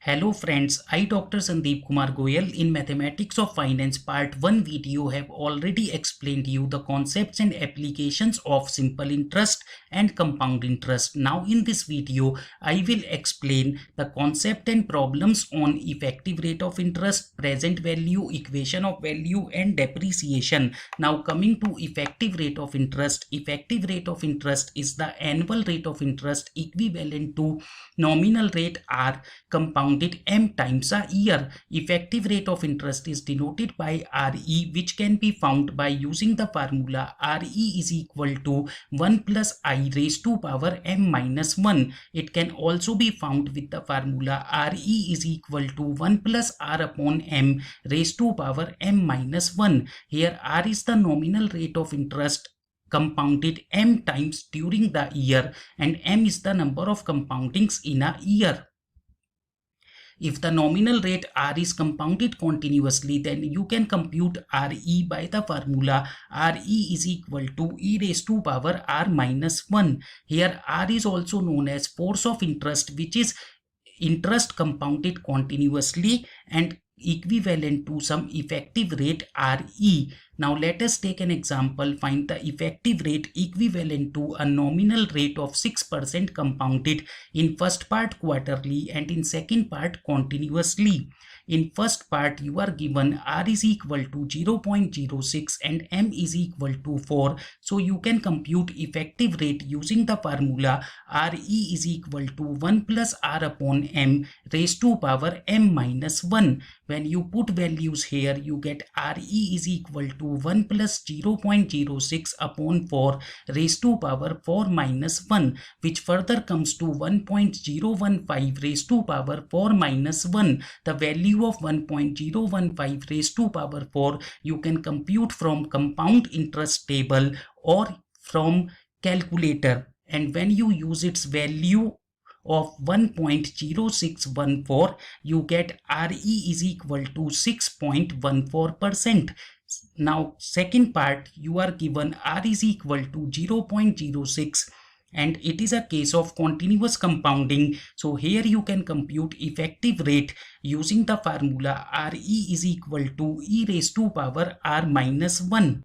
Hello friends, I Dr. Sandeep Kumar Goyal in Mathematics of Finance Part 1 video have already explained you the concepts and applications of simple interest and compound interest. Now in this video, I will explain the concept and problems on effective rate of interest, present value, equation of value and depreciation. Now coming to effective rate of interest is the annual rate of interest equivalent to nominal rate R compounded m times a year. Effective rate of interest is denoted by RE, which can be found by using the formula RE is equal to 1 plus I raised to power m minus 1. It can also be found with the formula RE is equal to 1 plus R upon m raised to power m minus 1. Here R is the nominal rate of interest compounded m times during the year and m is the number of compoundings in a year. If the nominal rate R is compounded continuously, then you can compute RE by the formula RE is equal to e raised to power R minus 1. Here R is also known as force of interest, which is interest compounded continuously and equivalent to some effective rate RE. Now let us take an example. Find the effective rate equivalent to a nominal rate of 6% compounded in first part quarterly and in second part continuously. In first part, you are given R is equal to 0.06 and M is equal to 4. So you can compute effective rate using the formula RE is equal to 1 plus R upon M raised to power M minus 1. When you put values here, you get RE is equal to 1 plus 0.06 upon 4 raised to power 4 minus 1, which further comes to 1.015 raised to power 4 minus 1. The value of 1.015 raised to power 4 you can compute from compound interest table or from calculator, and when you use its value of 1.0614, you get RE is equal to 6.14%. Now second part, you are given R is equal to 0.06 and it is a case of continuous compounding. So here you can compute effective rate using the formula RE is equal to e raised to power R minus 1.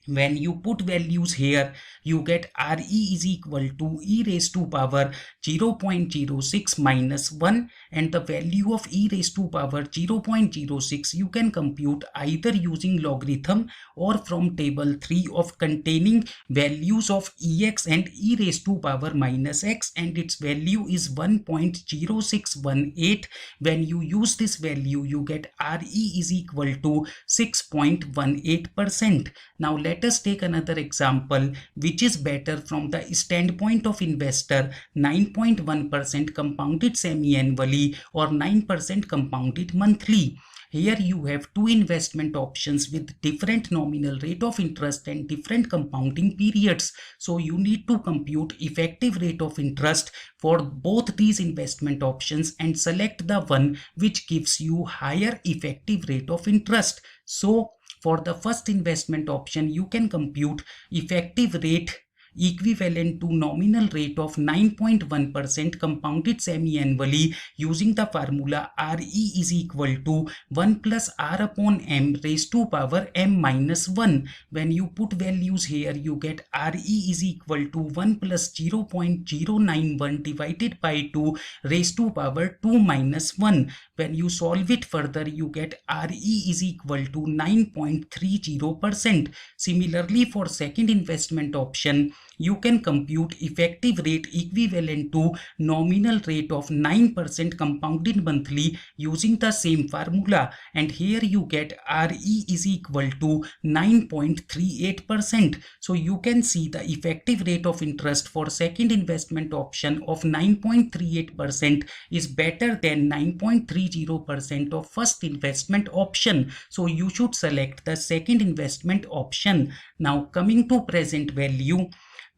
When you put values here, you get RE is equal to e raised to power 0.06 minus 1, and the value of e raised to power 0.06 you can compute either using logarithm or from table 3 of containing values of ex and e raised to power minus x, and its value is 1.0618. When you use this value, you get RE is equal to 6.18%. Now let us take another example which is better from the standpoint of investor. 9.1% compounded semi-annually or 9% compounded monthly. Here you have two investment options with different nominal rate of interest and different compounding periods. So you need to compute effective rate of interest for both these investment options and select the one which gives you higher effective rate of interest. So for the first investment option, you can compute effective rate equivalent to nominal rate of 9.1% compounded semi-annually using the formula RE is equal to 1 plus R upon M raised to power M minus 1. When you put values here, you get RE is equal to 1 plus 0.091 divided by 2 raised to power 2 minus 1. When you solve it further, you get RE is equal to 9.30%. Similarly, for second investment option, you can compute effective rate equivalent to nominal rate of 9% compounded monthly using the same formula, and here you get RE is equal to 9.38%. So you can see the effective rate of interest for second investment option of 9.38% is better than 9.30% of first investment option. So you should select the second investment option. Now coming to present value.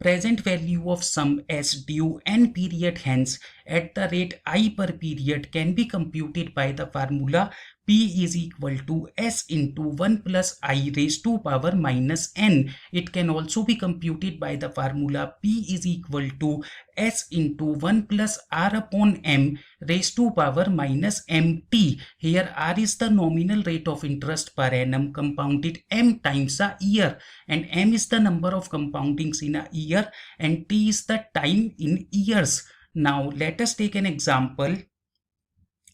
Present value of sum as due n period hence at the rate I per period can be computed by the formula P is equal to S into 1 plus I raised to power minus n. It can also be computed by the formula P is equal to s into 1 plus r upon m raised to power minus mt. Here r is the nominal rate of interest per annum compounded m times a year, and m is the number of compoundings in a year, and t is the time in years. Now let us take an example.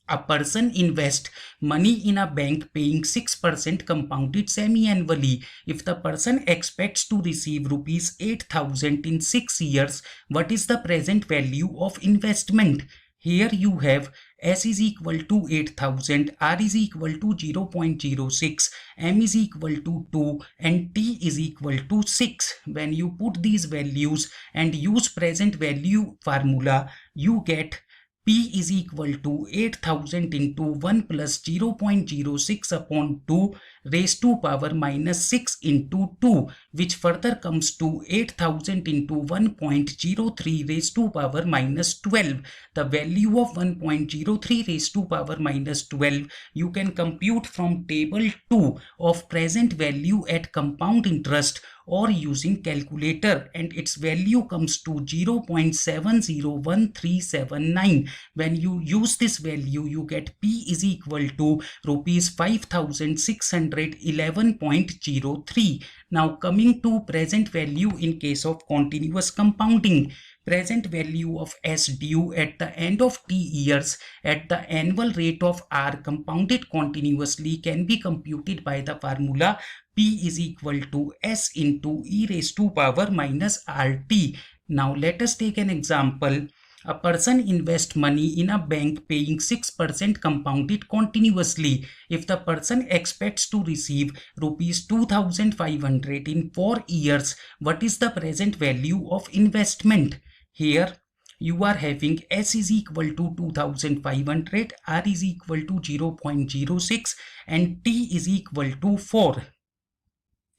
A person invests money in a bank paying 6% compounded semi-annually. If the person expects to receive rupees 8,000 in 6 years, what is the present value of investment? Here you have S is equal to 8,000, R is equal to 0.06, M is equal to 2, and T is equal to 6. When you put these values and use present value formula, you get P is equal to 8,000 into 1 plus 0.06 upon 2 raised to power minus 6 into 2, which further comes to 8,000 into 1.03 raised to power minus 12. The value of 1.03 raised to power minus 12 you can compute from table 2 of present value at compound interest or using calculator, and its value comes to 0.701379. When you use this value, you get P is equal to rupees 5,611.03. Now coming to present value in case of continuous compounding. Present value of S due at the end of T years at the annual rate of R compounded continuously can be computed by the formula P is equal to S into e raised to power minus RT. Now let us take an example. A person invests money in a bank paying 6% compounded continuously. If the person expects to receive rupees 2,500 in 4 years, what is the present value of investment? Here you are having S is equal to 2,500, R is equal to 0.06, and T is equal to 4.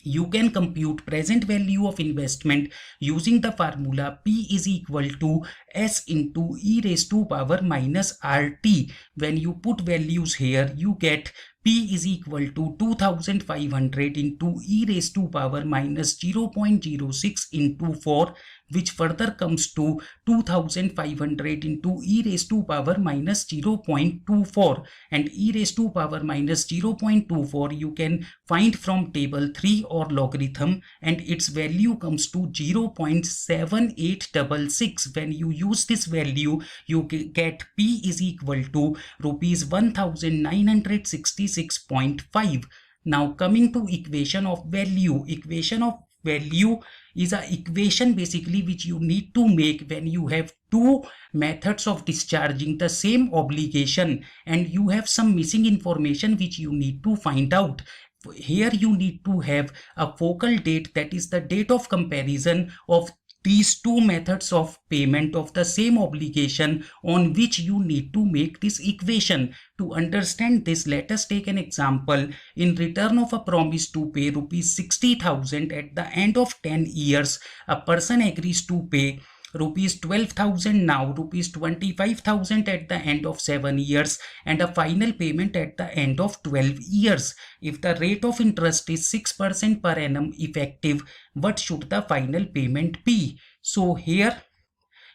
You can compute present value of investment using the formula P is equal to S into e raised to power minus RT. When you put values here, you get P is equal to 2,500 into e raised to power minus 0.06 into 4, which further comes to 2,500 into e raised to power minus 0.24, and e raised to power minus 0.24 you can find from table 3 or logarithm, and its value comes to 0.7866. When you use this value, you get P is equal to rupees 1,966.5. Now coming to equation of value. Equation of value is an equation basically which you need to make when you have two methods of discharging the same obligation and you have some missing information which you need to find out. Here you need to have a focal date, that is the date of comparison of these two methods of payment of the same obligation on which you need to make this equation. To understand this, let us take an example. In return of a promise to pay rupees 60,000 at the end of 10 years, a person agrees to pay rupees 12,000 now, rupees 25,000 at the end of 7 years, and a final payment at the end of 12 years. If the rate of interest is 6% per annum effective, what should the final payment be? So here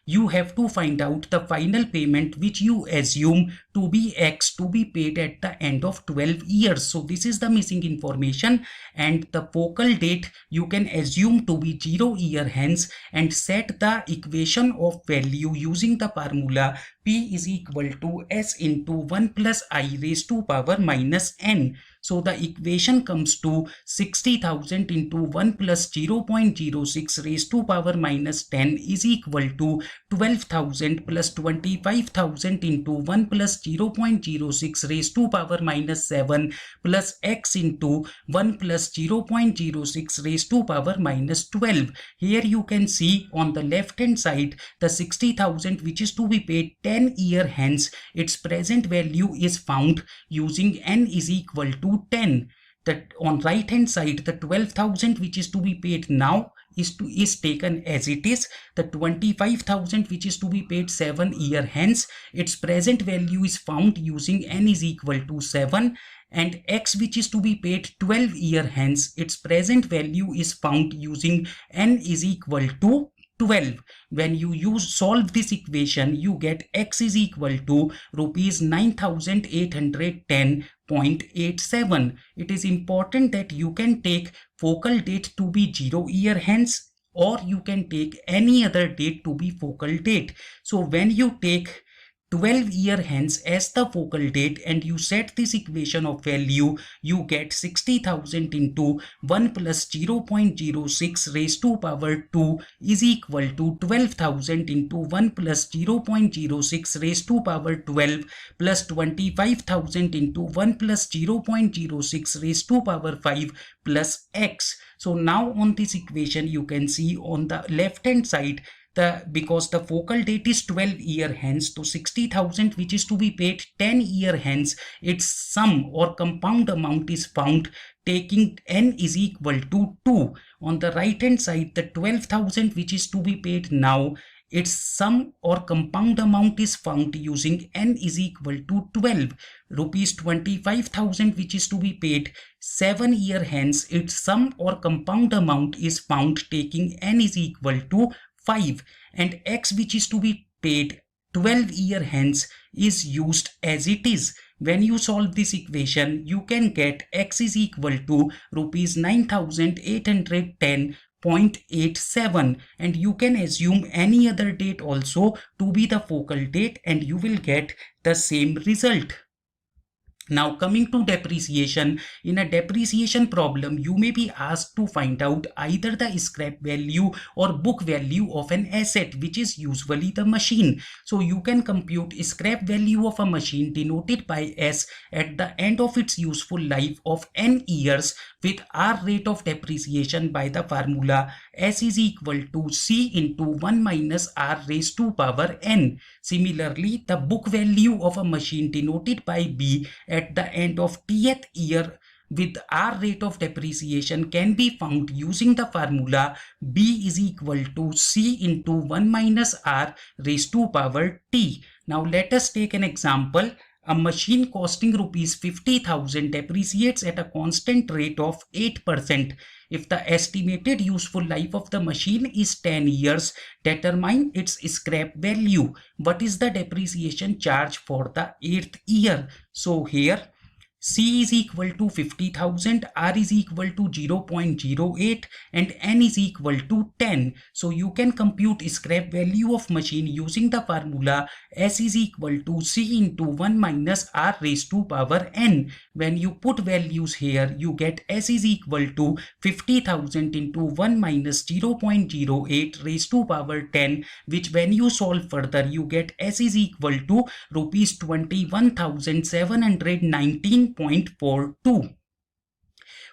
you have to find out the final payment which you assume to be X to be paid at the end of 12 years. So this is the missing information, and the focal date you can assume to be 0 year hence and set the equation of value using the formula P is equal to S into 1 plus I raised to power minus N. So the equation comes to 60,000 into 1 plus 0.06 raised to power minus 10 is equal to 12,000 plus 25,000 into 1 plus 0.06 raised to power minus 7 plus X into 1 plus 0.06 raised to power minus 12. Here you can see on the left hand side the 60,000 which is to be paid 10 year hence, its present value is found using N is equal to 10. That on right hand side the 12,000 which is to be paid now is taken as it is. The 25,000 which is to be paid 7 year hence, its present value is found using N is equal to 7, and X which is to be paid 12 year hence, its present value is found using N is equal to 12. When you solve this equation, you get x is equal to rupees 9810.87. It is important that you can take focal date to be 0 year hence, or you can take any other date to be focal date. So when you take 12 year hence as the focal date and you set this equation of value, you get 60,000 into 1 plus 0.06 raised to power 2 is equal to 12,000 into 1 plus 0.06 raised to power 12 plus 25,000 into 1 plus 0.06 raised to power 5 plus x. So now on this equation you can see on the left hand side, because the focal date is 12 year hence, so 60,000 which is to be paid 10 year hence, its sum or compound amount is found taking n is equal to 2. On the right hand side, the 12,000 which is to be paid now, its sum or compound amount is found using n is equal to 12. Rupees 25,000 which is to be paid 7 year hence, its sum or compound amount is found taking n is equal to 5, and x which is to be paid 12 year hence is used as it is. When you solve this equation, you can get x is equal to rupees 9810.87, and you can assume any other date also to be the focal date and you will get the same result. Now coming to depreciation, in a depreciation problem, you may be asked to find out either the scrap value or book value of an asset, which is usually the machine. So you can compute scrap value of a machine denoted by S at the end of its useful life of n years with R rate of depreciation by the formula S is equal to C into 1 minus R raised to power n. Similarly, the book value of a machine denoted by B at the end of 10th year with R rate of depreciation can be found using the formula B is equal to C into 1 minus R raised to power T. Now let us take an example. A machine costing rupees 50,000 depreciates at a constant rate of 8%. If the estimated useful life of the machine is 10 years, determine its scrap value. What is the depreciation charge for the 8th year? So here C is equal to 50,000, R is equal to 0.08 and N is equal to 10. So you can compute scrap value of machine using the formula S is equal to C into 1 minus R raised to power N. When you put values here, you get S is equal to 50,000 into 1 minus 0.08 raised to power 10, which when you solve further, you get S is equal to rupees 21,719.42.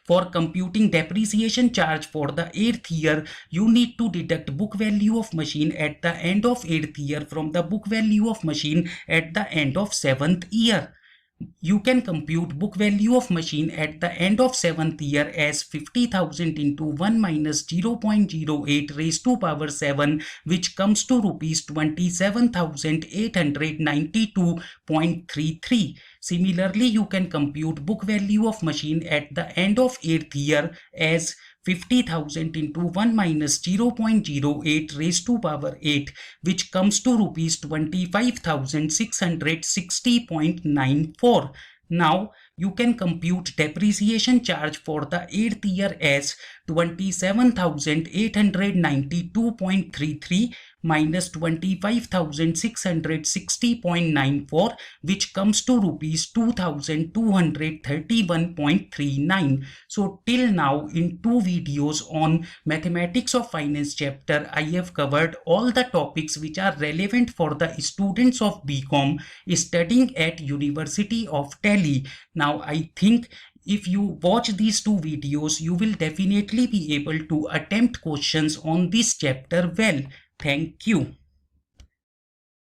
For computing depreciation charge for the 8th year, you need to deduct book value of machine at the end of 8th year from the book value of machine at the end of 7th year. You can compute book value of machine at the end of 7th year as 50,000 into 1 minus 0.08 raised to power 7, which comes to rupees 27,892.33. Similarly, you can compute book value of machine at the end of 8th year as 50,000 into 1 minus 0.08 raised to power 8, which comes to rupees 25,660.94. Now you can compute depreciation charge for the 8th year as 27,892.33 minus 25,660.94, which comes to rupees 2,231.39. So till now in 2 videos on Mathematics of Finance chapter, I have covered all the topics which are relevant for the students of BCom studying at University of Delhi. Now I think if you watch these 2 videos, you will definitely be able to attempt questions on this chapter well. Thank you.